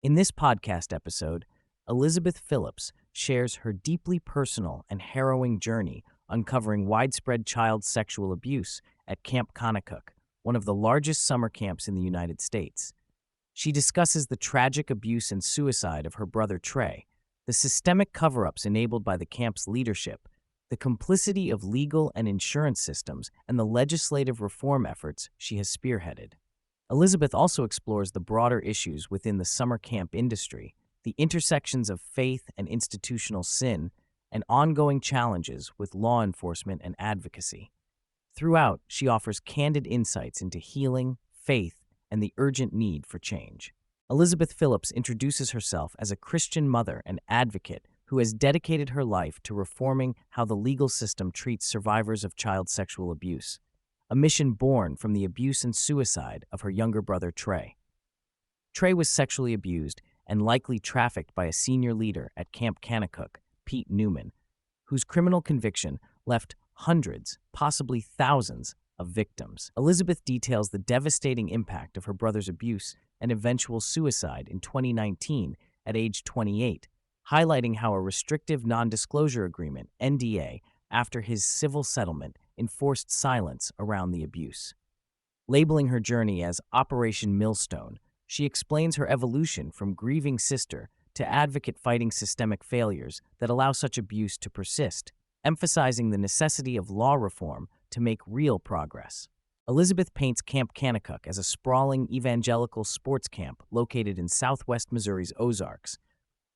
In this podcast episode, Elizabeth Phillips shares her deeply personal and harrowing journey uncovering widespread child sexual abuse at Camp Kanakuk, one of the largest summer camps in the United States. She discusses the tragic abuse and suicide of her brother Trey, the systemic cover-ups enabled by the camp's leadership, the complicity of legal and insurance systems, and the legislative reform efforts she has spearheaded. Elizabeth also explores the broader issues within the summer camp industry, the intersections of faith and institutional sin, and ongoing challenges with law enforcement and advocacy. Throughout, she offers candid insights into healing, faith, and the urgent need for change. Elizabeth Phillips introduces herself as a Christian mother and advocate who has dedicated her life to reforming how the legal system treats survivors of child sexual abuse, a mission born from the abuse and suicide of her younger brother Trey. Trey was sexually abused and likely trafficked by a senior leader at Camp Kanakuk, Pete Newman, whose criminal conviction left hundreds, possibly thousands, of victims. Elizabeth details the devastating impact of her brother's abuse and eventual suicide in 2019 at age 28, highlighting how a restrictive nondisclosure agreement, NDA, after his civil settlement, enforced silence around the abuse. Labeling her journey as Operation Millstone, she explains her evolution from grieving sister to advocate fighting systemic failures that allow such abuse to persist, emphasizing the necessity of law reform to make real progress. Elizabeth paints Camp Kanakuk as a sprawling evangelical sports camp located in southwest Missouri's Ozarks,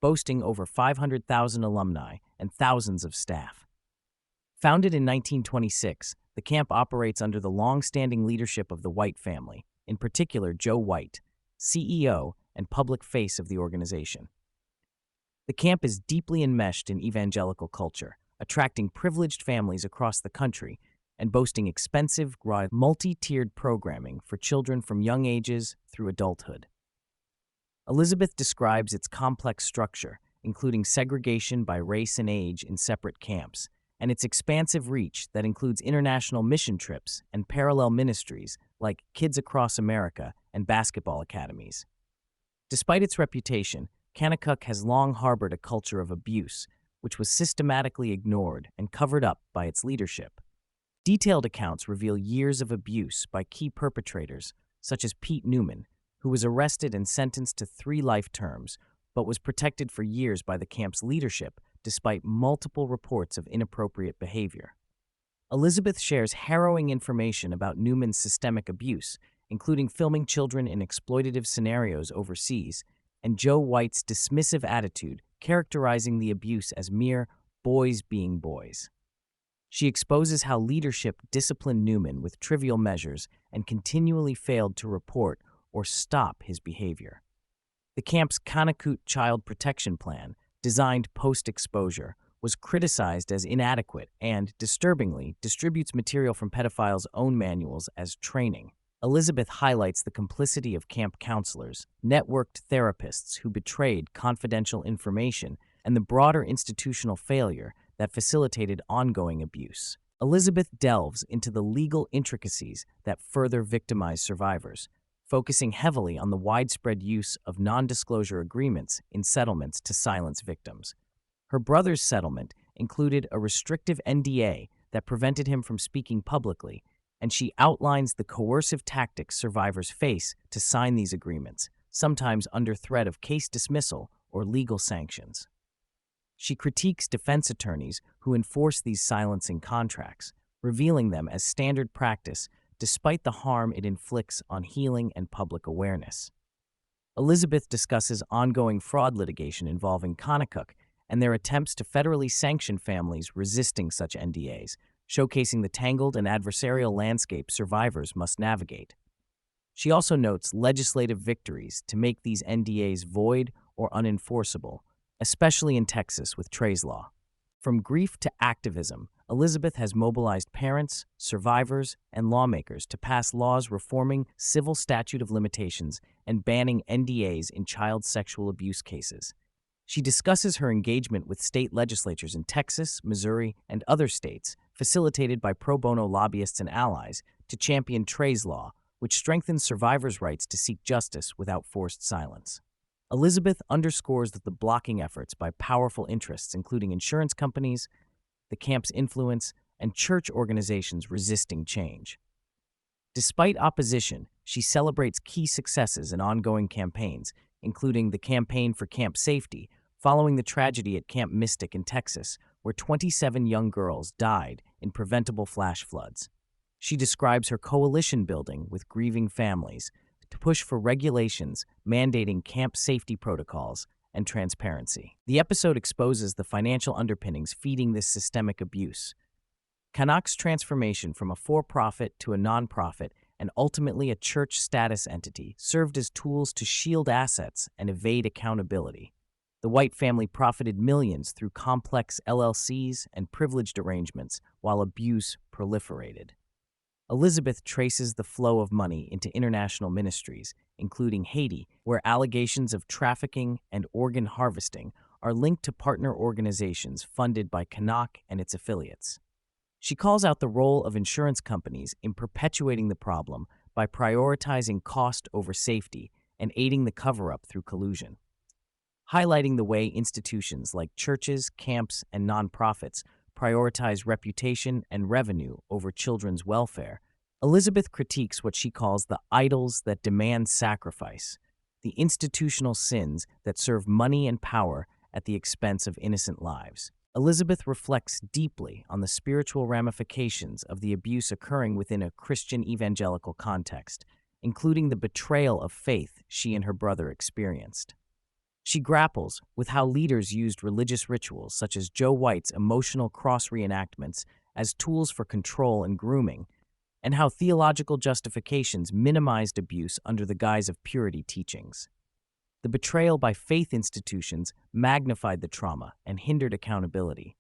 boasting over 500,000 alumni and thousands of staff. Founded in 1926, the camp operates under the long-standing leadership of the White family, in particular Joe White, CEO and public face of the organization. The camp is deeply enmeshed in evangelical culture, attracting privileged families across the country and boasting expensive, multi-tiered programming for children from young ages through adulthood. Elizabeth describes its complex structure, including segregation by race and age in separate camps, and its expansive reach that includes international mission trips and parallel ministries like Kids Across America and basketball academies. Despite its reputation, Kanakuk has long harbored a culture of abuse, which was systematically ignored and covered up by its leadership. Detailed accounts reveal years of abuse by key perpetrators, such as Pete Newman, who was arrested and sentenced to 3 life terms, but was protected for years by the camp's leadership despite multiple reports of inappropriate behavior. Elizabeth shares harrowing information about Newman's systemic abuse, including filming children in exploitative scenarios overseas, and Joe White's dismissive attitude characterizing the abuse as mere boys being boys. She exposes how leadership disciplined Newman with trivial measures and continually failed to report or stop his behavior. The camp's Kanakuk Child Protection Plan, designed post-exposure, was criticized as inadequate and, disturbingly, distributes material from pedophiles' own manuals as training. Elizabeth highlights the complicity of camp counselors, networked therapists who betrayed confidential information, and the broader institutional failure that facilitated ongoing abuse. Elizabeth delves into the legal intricacies that further victimize survivors, focusing heavily on the widespread use of non-disclosure agreements in settlements to silence victims. Her brother's settlement included a restrictive NDA that prevented him from speaking publicly, and she outlines the coercive tactics survivors face to sign these agreements, sometimes under threat of case dismissal or legal sanctions. She critiques defense attorneys who enforce these silencing contracts, revealing them as standard practice despite the harm it inflicts on healing and public awareness. Elizabeth discusses ongoing fraud litigation involving Kanakuk and their attempts to federally sanction families resisting such NDAs, showcasing the tangled and adversarial landscape survivors must navigate. She also notes legislative victories to make these NDAs void or unenforceable, especially in Texas with Trey's Law. From grief to activism, Elizabeth has mobilized parents, survivors, and lawmakers to pass laws reforming civil statute of limitations and banning NDAs in child sexual abuse cases. She discusses her engagement with state legislatures in Texas, Missouri, and other states, facilitated by pro bono lobbyists and allies, to champion Trey's Law, which strengthens survivors' rights to seek justice without forced silence. Elizabeth underscores the blocking efforts by powerful interests, including insurance companies, the camp's influence, and church organizations resisting change. Despite opposition, she celebrates key successes and ongoing campaigns, including the Campaign for Camp Safety, following the tragedy at Camp Mystic in Texas, where 27 young girls died in preventable flash floods. She describes her coalition building with grieving families to push for regulations mandating camp safety protocols and transparency. The episode exposes the financial underpinnings feeding this systemic abuse. Kanakuk's transformation from a for-profit to a nonprofit and ultimately a church status entity served as tools to shield assets and evade accountability. The White family profited millions through complex LLCs and privileged arrangements while abuse proliferated. Elizabeth traces the flow of money into international ministries, including Haiti, where allegations of trafficking and organ harvesting are linked to partner organizations funded by Kanakuk and its affiliates. She calls out the role of insurance companies in perpetuating the problem by prioritizing cost over safety and aiding the cover-up through collusion. Highlighting the way institutions like churches, camps, and nonprofits prioritize reputation and revenue over children's welfare, Elizabeth critiques what she calls the idols that demand sacrifice, the institutional sins that serve money and power at the expense of innocent lives. Elizabeth reflects deeply on the spiritual ramifications of the abuse occurring within a Christian evangelical context, including the betrayal of faith she and her brother experienced. She grapples with how leaders used religious rituals such as Joe White's emotional cross reenactments as tools for control and grooming, and how theological justifications minimized abuse under the guise of purity teachings. The betrayal by faith institutions magnified the trauma and hindered accountability.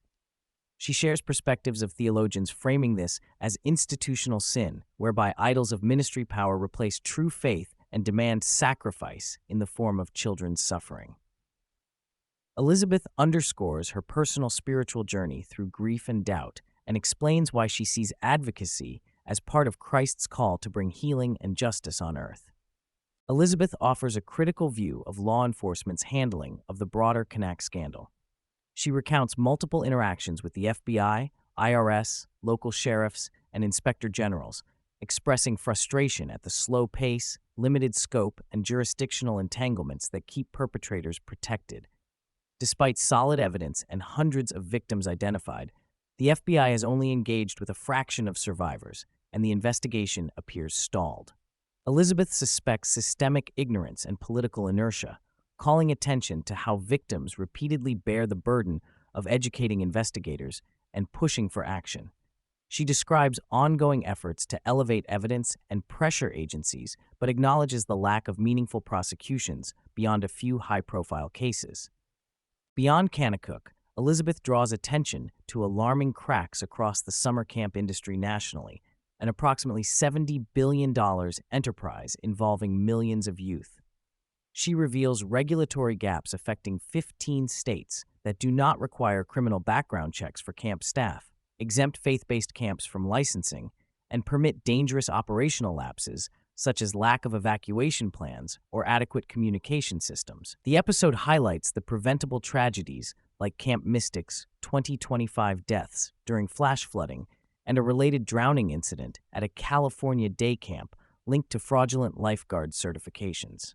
She shares perspectives of theologians framing this as institutional sin, whereby idols of ministry power replace true faith and demand sacrifice in the form of children's suffering. Elizabeth underscores her personal spiritual journey through grief and doubt and explains why she sees advocacy as part of Christ's call to bring healing and justice on earth. Elizabeth offers a critical view of law enforcement's handling of the broader Kanakuk scandal. She recounts multiple interactions with the FBI, IRS, local sheriffs, and inspector generals, expressing frustration at the slow pace, limited scope, and jurisdictional entanglements that keep perpetrators protected. Despite solid evidence and hundreds of victims identified, the FBI has only engaged with a fraction of survivors, and the investigation appears stalled. Elizabeth suspects systemic ignorance and political inertia, calling attention to how victims repeatedly bear the burden of educating investigators and pushing for action. She describes ongoing efforts to elevate evidence and pressure agencies, but acknowledges the lack of meaningful prosecutions beyond a few high-profile cases. Beyond Kanakuk, Elizabeth draws attention to alarming cracks across the summer camp industry nationally, an approximately $70 billion enterprise involving millions of youth. She reveals regulatory gaps affecting 15 states that do not require criminal background checks for camp staff, exempt faith-based camps from licensing, and permit dangerous operational lapses such as lack of evacuation plans or adequate communication systems. The episode highlights the preventable tragedies like Camp Mystic's 2025 deaths during flash flooding and a related drowning incident at a California day camp linked to fraudulent lifeguard certifications.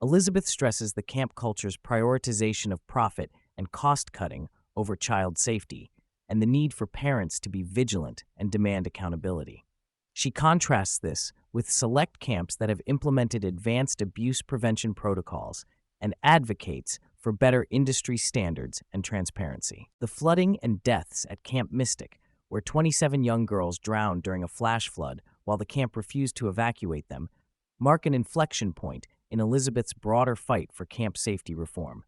Elizabeth stresses the camp culture's prioritization of profit and cost-cutting over child safety, and the need for parents to be vigilant and demand accountability. She contrasts this with select camps that have implemented advanced abuse prevention protocols and advocates for better industry standards and transparency. The flooding and deaths at Camp Mystic, where 27 young girls drowned during a flash flood while the camp refused to evacuate them, mark an inflection point in Elizabeth's broader fight for camp safety reform.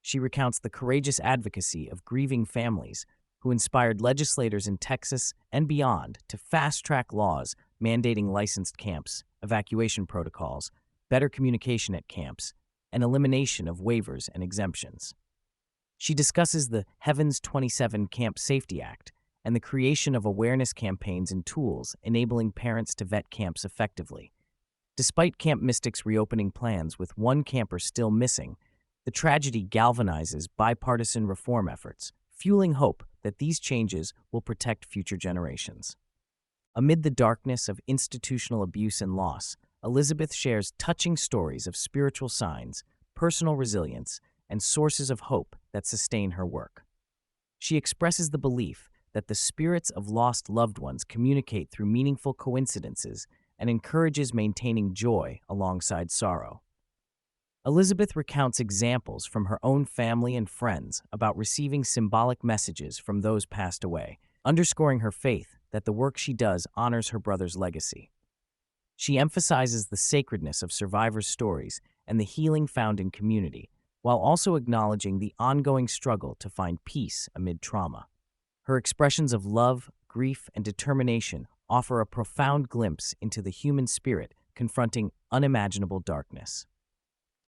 She recounts the courageous advocacy of grieving families who inspired legislators in Texas and beyond to fast-track laws mandating licensed camps, evacuation protocols, better communication at camps, and elimination of waivers and exemptions. She discusses the Heavens 27 Camp Safety Act and the creation of awareness campaigns and tools enabling parents to vet camps effectively. Despite Camp Mystic's reopening plans with one camper still missing, the tragedy galvanizes bipartisan reform efforts, fueling hope that these changes will protect future generations. Amid the darkness of institutional abuse and loss, Elizabeth shares touching stories of spiritual signs, personal resilience, and sources of hope that sustain her work. She expresses the belief that the spirits of lost loved ones communicate through meaningful coincidences and encourages maintaining joy alongside sorrow. Elizabeth recounts examples from her own family and friends about receiving symbolic messages from those passed away, underscoring her faith that the work she does honors her brother's legacy. She emphasizes the sacredness of survivors' stories and the healing found in community, while also acknowledging the ongoing struggle to find peace amid trauma. Her expressions of love, grief, and determination offer a profound glimpse into the human spirit confronting unimaginable darkness.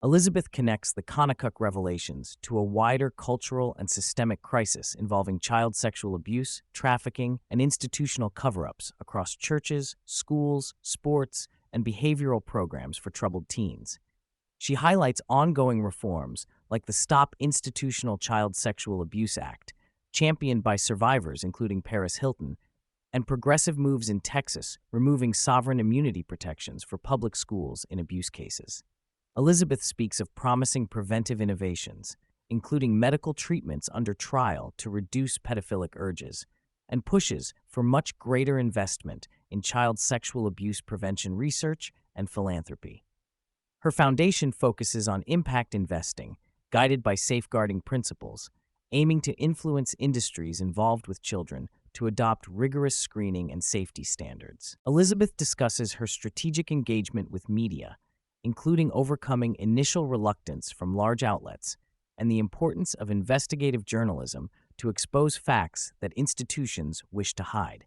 Elizabeth connects the Kanakuk revelations to a wider cultural and systemic crisis involving child sexual abuse, trafficking, and institutional cover-ups across churches, schools, sports, and behavioral programs for troubled teens. She highlights ongoing reforms like the Stop Institutional Child Sexual Abuse Act, championed by survivors including Paris Hilton, and progressive moves in Texas removing sovereign immunity protections for public schools in abuse cases. Elizabeth speaks of promising preventive innovations, including medical treatments under trial to reduce pedophilic urges, and pushes for much greater investment in child sexual abuse prevention research and philanthropy. Her foundation focuses on impact investing, guided by safeguarding principles, aiming to influence industries involved with children to adopt rigorous screening and safety standards. Elizabeth discusses her strategic engagement with media, including overcoming initial reluctance from large outlets and the importance of investigative journalism to expose facts that institutions wish to hide.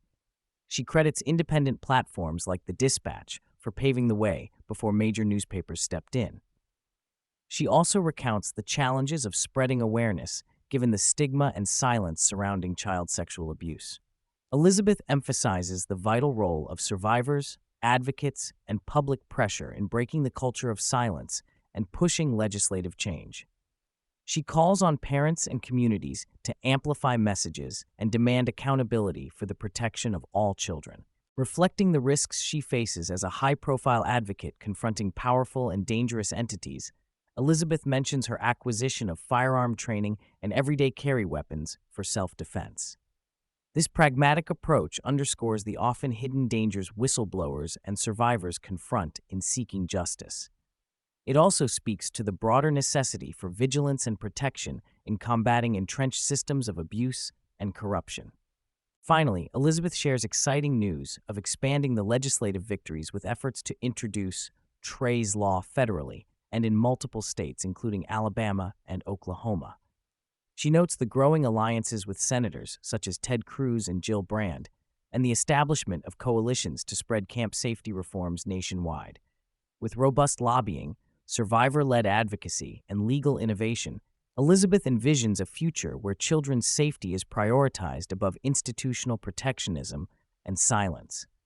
She credits independent platforms like The Dispatch for paving the way before major newspapers stepped in. She also recounts the challenges of spreading awareness given the stigma and silence surrounding child sexual abuse. Elizabeth emphasizes the vital role of survivors, advocates, and public pressure in breaking the culture of silence and pushing legislative change. She calls on parents and communities to amplify messages and demand accountability for the protection of all children. Reflecting the risks she faces as a high-profile advocate confronting powerful and dangerous entities, Elizabeth mentions her acquisition of firearm training and everyday carry weapons for self-defense. This pragmatic approach underscores the often hidden dangers whistleblowers and survivors confront in seeking justice. It also speaks to the broader necessity for vigilance and protection in combating entrenched systems of abuse and corruption. Finally, Elizabeth shares exciting news of expanding the legislative victories with efforts to introduce Trey's Law federally and in multiple states, including Alabama and Oklahoma. She notes the growing alliances with senators such as Ted Cruz and Jill Brand, and the establishment of coalitions to spread camp safety reforms nationwide. With robust lobbying, survivor-led advocacy, and legal innovation, Elizabeth envisions a future where children's safety is prioritized above institutional protectionism and silence.